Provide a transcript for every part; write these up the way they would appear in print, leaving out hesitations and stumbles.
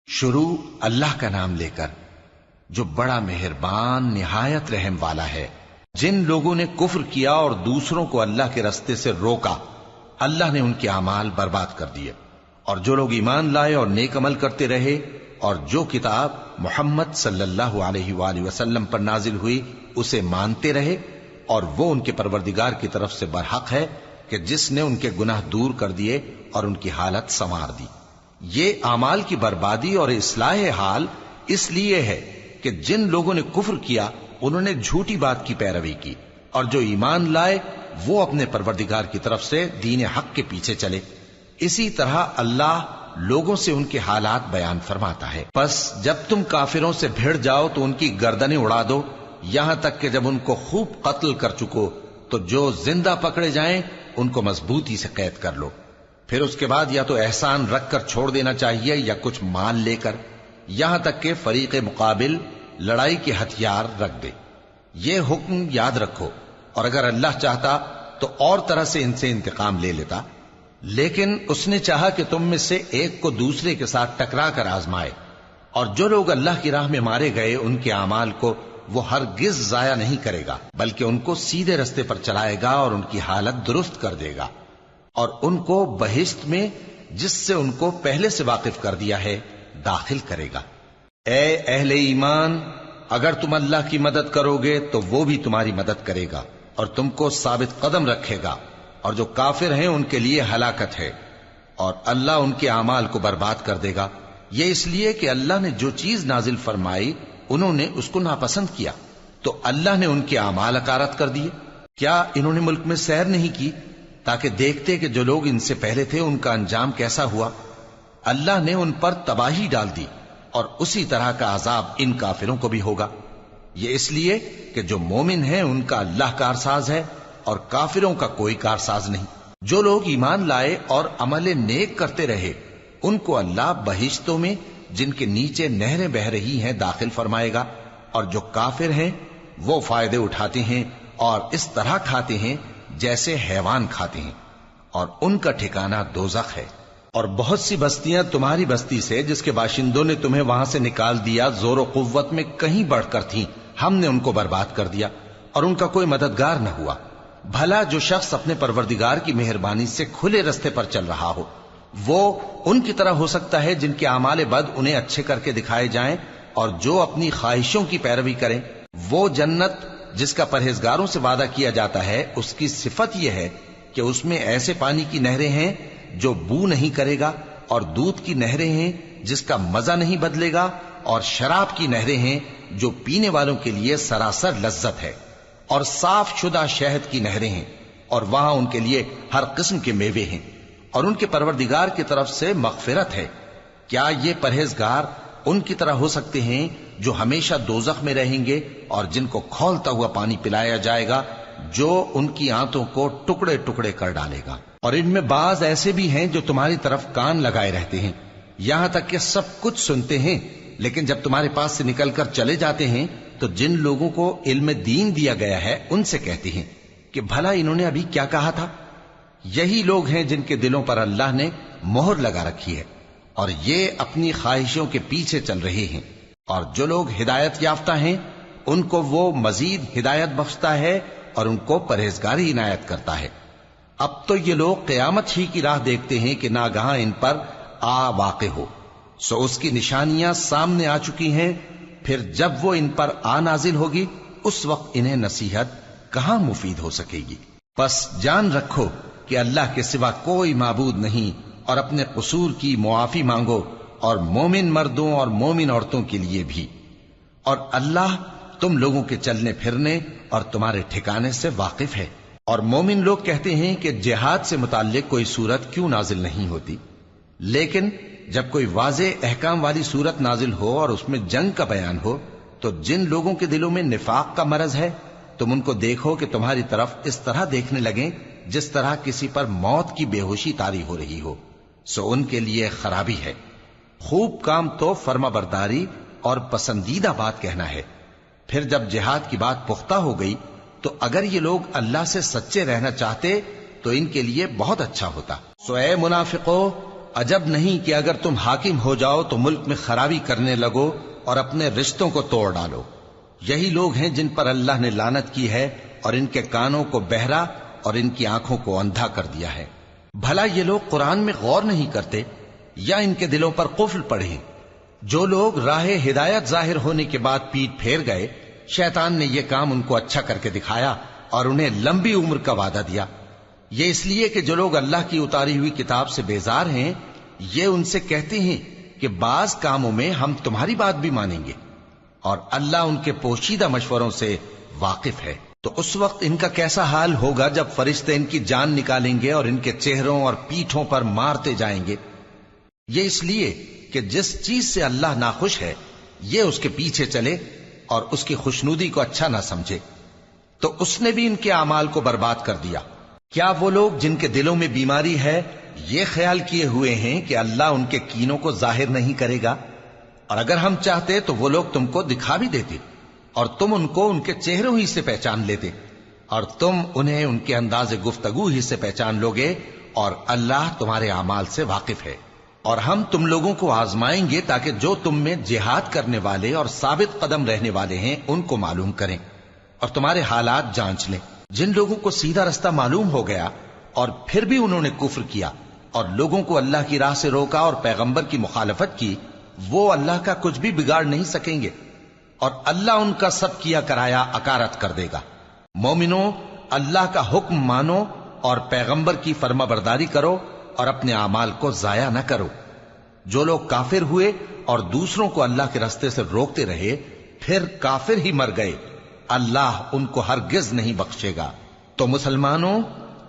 شروع اللہ کا نام لے کر جو بڑا مہربان نہایت رحم والا ہے۔ جن لوگوں نے کفر کیا اور دوسروں کو اللہ کے رستے سے روکا، اللہ نے ان کے اعمال برباد کر دیے، اور جو لوگ ایمان لائے اور نیک عمل کرتے رہے اور جو کتاب محمد صلی اللہ علیہ وآلہ وسلم پر نازل ہوئی اسے مانتے رہے، اور وہ ان کے پروردگار کی طرف سے برحق ہے کہ جس نے ان کے گناہ دور کر دیے اور ان کی حالت سنوار دی۔ یہ اعمال کی بربادی اور اصلاح حال اس لیے ہے کہ جن لوگوں نے کفر کیا انہوں نے جھوٹی بات کی پیروی کی، اور جو ایمان لائے وہ اپنے پروردگار کی طرف سے دین حق کے پیچھے چلے۔ اسی طرح اللہ لوگوں سے ان کے حالات بیان فرماتا ہے۔ پس جب تم کافروں سے بھیڑ جاؤ تو ان کی گردنیں اڑا دو، یہاں تک کہ جب ان کو خوب قتل کر چکو تو جو زندہ پکڑے جائیں ان کو مضبوطی سے قید کر لو۔ پھر اس کے بعد یا تو احسان رکھ کر چھوڑ دینا چاہیے یا کچھ مال لے کر، یہاں تک کہ فریق مقابل لڑائی کے ہتھیار رکھ دے۔ یہ حکم یاد رکھو، اور اگر اللہ چاہتا تو اور طرح سے ان سے انتقام لے لیتا، لیکن اس نے چاہا کہ تم میں سے ایک کو دوسرے کے ساتھ ٹکرا کر آزمائے۔ اور جو لوگ اللہ کی راہ میں مارے گئے ان کے اعمال کو وہ ہرگز ضائع نہیں کرے گا، بلکہ ان کو سیدھے رستے پر چلائے گا اور ان کی حالت درست کر دے گا، اور ان کو بہشت میں جس سے ان کو پہلے سے واقف کر دیا ہے داخل کرے گا۔ اے اہل ایمان، اگر تم اللہ کی مدد کرو گے تو وہ بھی تمہاری مدد کرے گا اور تم کو ثابت قدم رکھے گا، اور جو کافر ہیں ان کے لیے ہلاکت ہے، اور اللہ ان کے اعمال کو برباد کر دے گا۔ یہ اس لیے کہ اللہ نے جو چیز نازل فرمائی انہوں نے اس کو ناپسند کیا، تو اللہ نے ان کے اعمال اکارت کر دیے۔ کیا انہوں نے ملک میں سیر نہیں کی تاکہ دیکھتے کہ جو لوگ ان سے پہلے تھے ان کا انجام کیسا ہوا؟ اللہ نے ان پر تباہی ڈال دی، اور اسی طرح کا عذاب ان کافروں کو بھی ہوگا۔ یہ اس لیے کہ جو مومن ہیں ان کا اللہ کارساز ہے اور کافروں کا کوئی کارساز نہیں۔ جو لوگ ایمان لائے اور عمل نیک کرتے رہے ان کو اللہ بہشتوں میں جن کے نیچے نہریں بہ رہی ہیں داخل فرمائے گا، اور جو کافر ہیں وہ فائدے اٹھاتے ہیں اور اس طرح کھاتے ہیں جیسے حیوان کھاتے ہیں، اور ان کا ٹھکانہ دوزخ ہے۔ اور بہت سی بستیاں تمہاری بستی سے جس کے باشندوں نے تمہیں وہاں سے نکال دیا زور و قوت میں کہیں بڑھ کر تھیں، ہم نے ان کو برباد کر دیا اور ان کا کوئی مددگار نہ ہوا۔ بھلا جو شخص اپنے پروردگار کی مہربانی سے کھلے رستے پر چل رہا ہو وہ ان کی طرح ہو سکتا ہے جن کے اعمال بد انہیں اچھے کر کے دکھائے جائیں، اور جو اپنی خواہشوں کی پیروی کریں وہ جنت جس کا پرہیزگاروں سے وعدہ کیا جاتا ہے اس کی صفت یہ ہے کہ اس میں ایسے پانی کی نہریں ہیں جو بو نہیں کرے گا، اور دودھ کی نہریں ہیں جس کا مزہ نہیں بدلے گا، اور شراب کی نہریں ہیں جو پینے والوں کے لیے سراسر لذت ہے، اور صاف شدہ شہد کی نہریں ہیں، اور وہاں ان کے لیے ہر قسم کے میوے ہیں، اور ان کے پروردگار کی طرف سے مغفرت ہے۔ کیا یہ پرہیزگار ان کی طرح ہو سکتے ہیں جو ہمیشہ دوزخ میں رہیں گے اور جن کو کھولتا ہوا پانی پلایا جائے گا جو ان کی آنتوں کو ٹکڑے ٹکڑے کر ڈالے گا؟ اور ان میں بعض ایسے بھی ہیں جو تمہاری طرف کان لگائے رہتے ہیں، یہاں تک کہ سب کچھ سنتے ہیں، لیکن جب تمہارے پاس سے نکل کر چلے جاتے ہیں تو جن لوگوں کو علم دین دیا گیا ہے ان سے کہتے ہیں کہ بھلا انہوں نے ابھی کیا کہا تھا؟ یہی لوگ ہیں جن کے دلوں پر اللہ نے مہر لگا رکھی ہے اور یہ اپنی خواہشوں کے پیچھے چل رہے ہیں، اور جو لوگ ہدایت یافتہ ہیں ان کو وہ مزید ہدایت بخشتا ہے اور ان کو پرہیزگاری عنایت کرتا ہے۔ اب تو یہ لوگ قیامت ہی کی راہ دیکھتے ہیں کہ ناگہاں ان پر آ واقع ہو، سو اس کی نشانیاں سامنے آ چکی ہیں، پھر جب وہ ان پر آ نازل ہوگی اس وقت انہیں نصیحت کہاں مفید ہو سکے گی۔ پس جان رکھو کہ اللہ کے سوا کوئی معبود نہیں، اور اپنے قصور کی معافی مانگو، اور مومن مردوں اور مومن عورتوں کے لیے بھی، اور اللہ تم لوگوں کے چلنے پھرنے اور تمہارے ٹھکانے سے واقف ہے۔ اور مومن لوگ کہتے ہیں کہ جہاد سے متعلق کوئی سورت کیوں نازل نہیں ہوتی، لیکن جب کوئی واضح احکام والی سورت نازل ہو اور اس میں جنگ کا بیان ہو تو جن لوگوں کے دلوں میں نفاق کا مرض ہے تم ان کو دیکھو کہ تمہاری طرف اس طرح دیکھنے لگیں جس طرح کسی پر موت کی بے ہوشی طاری ہو رہی ہو، سو ان کے لیے خرابی ہے۔ خوب کام تو فرما برداری اور پسندیدہ بات کہنا ہے، پھر جب جہاد کی بات پختہ ہو گئی تو اگر یہ لوگ اللہ سے سچے رہنا چاہتے تو ان کے لیے بہت اچھا ہوتا۔ سو اے منافقو، عجب نہیں کہ اگر تم حاکم ہو جاؤ تو ملک میں خرابی کرنے لگو اور اپنے رشتوں کو توڑ ڈالو۔ یہی لوگ ہیں جن پر اللہ نے لعنت کی ہے اور ان کے کانوں کو بہرا اور ان کی آنکھوں کو اندھا کر دیا ہے۔ بھلا یہ لوگ قرآن میں غور نہیں کرتے یا ان کے دلوں پر قفل پڑے؟ جو لوگ راہ ہدایت ظاہر ہونے کے بعد پیٹ پھیر گئے، شیطان نے یہ کام ان کو اچھا کر کے دکھایا اور انہیں لمبی عمر کا وعدہ دیا۔ یہ اس لیے کہ جو لوگ اللہ کی اتاری ہوئی کتاب سے بیزار ہیں، یہ ان سے کہتے ہیں کہ بعض کاموں میں ہم تمہاری بات بھی مانیں گے، اور اللہ ان کے پوشیدہ مشوروں سے واقف ہے۔ تو اس وقت ان کا کیسا حال ہوگا جب فرشتے ان کی جان نکالیں گے اور ان کے چہروں اور پیٹھوں پر مارتے جائیں گے۔ یہ اس لیے کہ جس چیز سے اللہ ناخوش ہے یہ اس کے پیچھے چلے اور اس کی خوشنودی کو اچھا نہ سمجھے، تو اس نے بھی ان کے اعمال کو برباد کر دیا۔ کیا وہ لوگ جن کے دلوں میں بیماری ہے یہ خیال کیے ہوئے ہیں کہ اللہ ان کے کینوں کو ظاہر نہیں کرے گا؟ اور اگر ہم چاہتے تو وہ لوگ تم کو دکھا بھی دیتے اور تم ان کو ان کے چہروں ہی سے پہچان لیتے، اور تم انہیں ان کے انداز گفتگو ہی سے پہچان لوگے، اور اللہ تمہارے اعمال سے واقف ہے۔ اور ہم تم لوگوں کو آزمائیں گے تاکہ جو تم میں جہاد کرنے والے اور ثابت قدم رہنے والے ہیں ان کو معلوم کریں اور تمہارے حالات جانچ لیں۔ جن لوگوں کو سیدھا رستہ معلوم ہو گیا اور پھر بھی انہوں نے کفر کیا اور لوگوں کو اللہ کی راہ سے روکا اور پیغمبر کی مخالفت کی، وہ اللہ کا کچھ بھی بگاڑ نہیں سکیں گے، اور اللہ ان کا سب کیا کرایا اکارت کر دے گا۔ مومنوں، اللہ کا حکم مانو اور پیغمبر کی فرما برداری کرو اور اپنے اعمال کو ضائع نہ کرو۔ جو لوگ کافر ہوئے اور دوسروں کو اللہ کے راستے سے روکتے رہے پھر کافر ہی مر گئے، اللہ ان کو ہرگز نہیں بخشے گا۔ تو مسلمانوں،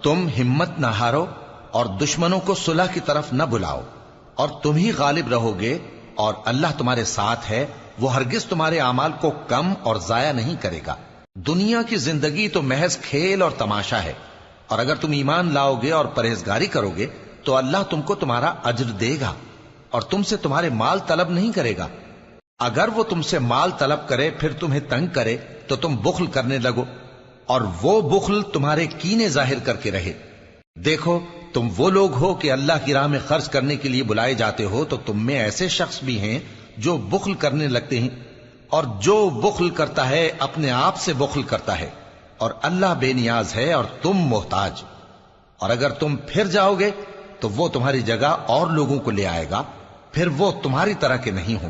تم ہمت نہ ہارو اور دشمنوں کو صلح کی طرف نہ بلاؤ، اور تم ہی غالب رہو گے، اور اللہ تمہارے ساتھ ہے، وہ ہرگز تمہارے اعمال کو کم اور ضائع نہیں کرے گا۔ دنیا کی زندگی تو محض کھیل اور تماشا ہے، اور اگر تم ایمان لاؤ گے اور پرہیزگاری کرو گے تو اللہ تم کو تمہارا اجر دے گا اور تم سے تمہارے مال طلب نہیں کرے گا۔ اگر وہ تم سے مال طلب کرے پھر تمہیں تنگ کرے تو تم بخل کرنے لگو، اور وہ بخل تمہارے کینے ظاہر کر کے رہے۔ دیکھو، تم وہ لوگ ہو کہ اللہ کی راہ میں خرچ کرنے کے لیے بلائے جاتے ہو، تو تم میں ایسے شخص بھی ہیں جو بخل کرنے لگتے ہیں، اور جو بخل کرتا ہے اپنے آپ سے بخل کرتا ہے، اور اللہ بے نیاز ہے اور تم محتاج۔ اور اگر تم پھر جاؤ گے تو وہ تمہاری جگہ اور لوگوں کو لے آئے گا، پھر وہ تمہاری طرح کے نہیں ہوں گے۔